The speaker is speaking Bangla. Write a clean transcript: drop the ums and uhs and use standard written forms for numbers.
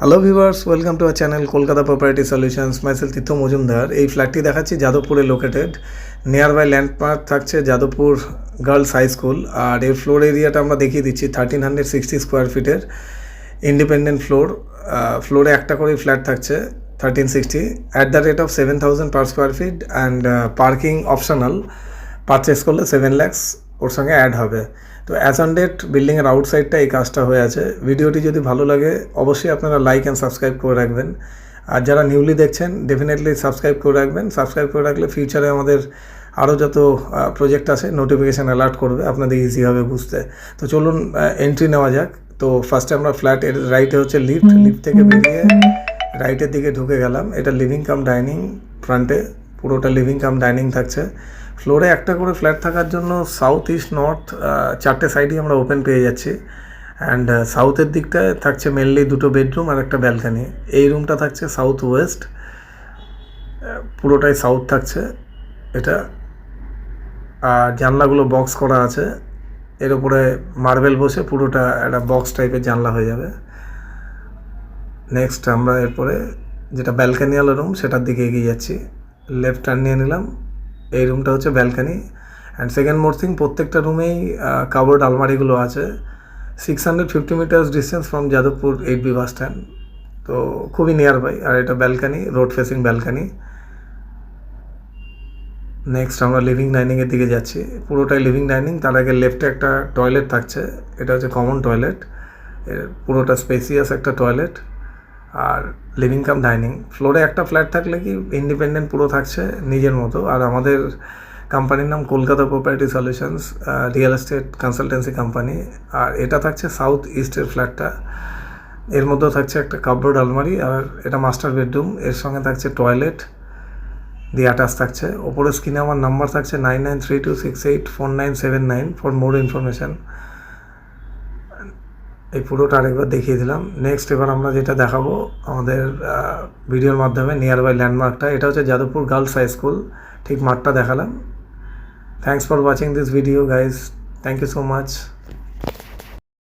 Hello viewers, welcome to our channel Kolkata property solutions. Myself Tirtha Majumdar. এই ফ্ল্যাটটি দেখাচ্ছি যাদবপুরে লোকেটেড। নিয়ার বাই ল্যান্ডমার্ক থাকছে যাদবপুর গার্লস হাই স্কুল। আর এর ফ্লোর এরিয়াটা আমরা দেখিয়ে দিচ্ছি 1360 স্কোয়ার ফিটের ইন্ডিপেন্ডেন্ট ফ্লোর। ফ্লোরে একটা করে ফ্ল্যাট থাকছে 1360 at the rate of 7000 per square feet and parking optional. Purchase করলে 7 lakhs ওর সঙ্গে অ্যাড হবে। তো অ্যাজ অন ডেট বিল্ডিংয়ের আউটসাইডটা এই কাজটা হয়ে আছে। ভিডিওটি যদি ভালো লাগে অবশ্যই আপনারা লাইক অ্যান্ড সাবস্ক্রাইব করে রাখবেন। আর যারা নিউলি দেখছেন ডেফিনেটলি সাবস্ক্রাইব করে রাখবেন। সাবস্ক্রাইব করে রাখলে ফিউচারে আমাদের আরও যত প্রজেক্ট আছে নোটিফিকেশান অ্যালার্ট করবে, আপনাদের ইজি হবে বুঝতে। তো চলুন এন্ট্রি নেওয়া যাক। তো ফার্স্টে আমরা ফ্ল্যাটের রাইটে হচ্ছে লিফট থেকে বেরিয়ে রাইটের দিকে ঢুকে গেলাম। এটা লিভিং কাম ডাইনিং। ফ্রন্টে পুরোটা লিভিং কাম ডাইনিং থাকছে। ফ্লোরে একটা করে ফ্ল্যাট থাকার জন্য সাউথ ইস্ট নর্থ চারটে সাইডই আমরা ওপেন পেয়ে যাচ্ছি। অ্যান্ড সাউথের দিকটায় থাকছে মেনলি দুটো বেডরুম আর একটা ব্যালকানি। এই রুমটা থাকছে সাউথ ওয়েস্ট, পুরোটাই সাউথ থাকছে এটা। আর জানলাগুলো বক্স করা আছে, এর উপরে মার্বেল বসে পুরোটা একটা বক্স টাইপের জানলা হয়ে যাবে। নেক্সট আমরা এরপরে যেটা ব্যালকানিওয়ালা রুম সেটার দিকে এগিয়ে যাচ্ছি। লেফট টার্ন নিয়ে নিলাম। এই রুমটা হচ্ছে balcony. And second more thing, প্রত্যেকটা রুমেই কাবোর্ড আলমারিগুলো আছে। 650 metres distance from Jadavpur 8B bus stand, তো খুবই নিয়ার বাই। আর এটা balcony, road facing balcony. Next আমরা লিভিং ডাইনিংয়ের দিকে যাচ্ছি। পুরোটাই লিভিং ডাইনিং। তার আগে লেফটে একটা টয়লেট থাকছে, এটা হচ্ছে কমন টয়লেট। পুরোটা স্পেসিয়াস একটা টয়লেট আর লিভিং কাম ডাইনিং। ফ্লোরে একটা ফ্ল্যাট থাকলে কি ইন্ডিপেন্ডেন্ট পুরো থাকছে নিজের মতো। আর আমাদের কোম্পানির নাম Kolkata property solutions, real estate consultancy company. আর এটা থাকছে সাউথ ইস্টের ফ্ল্যাটটা। এর মধ্যেও থাকছে একটা কাপবোর্ড আলমারি আর এটা মাস্টার বেডরুম। এর সঙ্গে থাকছে টয়লেট দিয়ে অ্যাটাচ থাকছে। ওপরে স্ক্রিনে আমার নাম্বার থাকছে 9932684979 ফর মোর ইনফরমেশান। এই পুরোটা আরেকবার দেখিয়ে দিলাম। নেক্সট এবার আমরা যেটা দেখাবো আমাদের ভিডিওর মাধ্যমে নিয়ার বাই ল্যান্ডমার্কটা, এটা হচ্ছে যাদবপুর গার্লস হাই স্কুল। ঠিক মাঠটা দেখালাম। Thanks for watching this video guys. Thank you so much.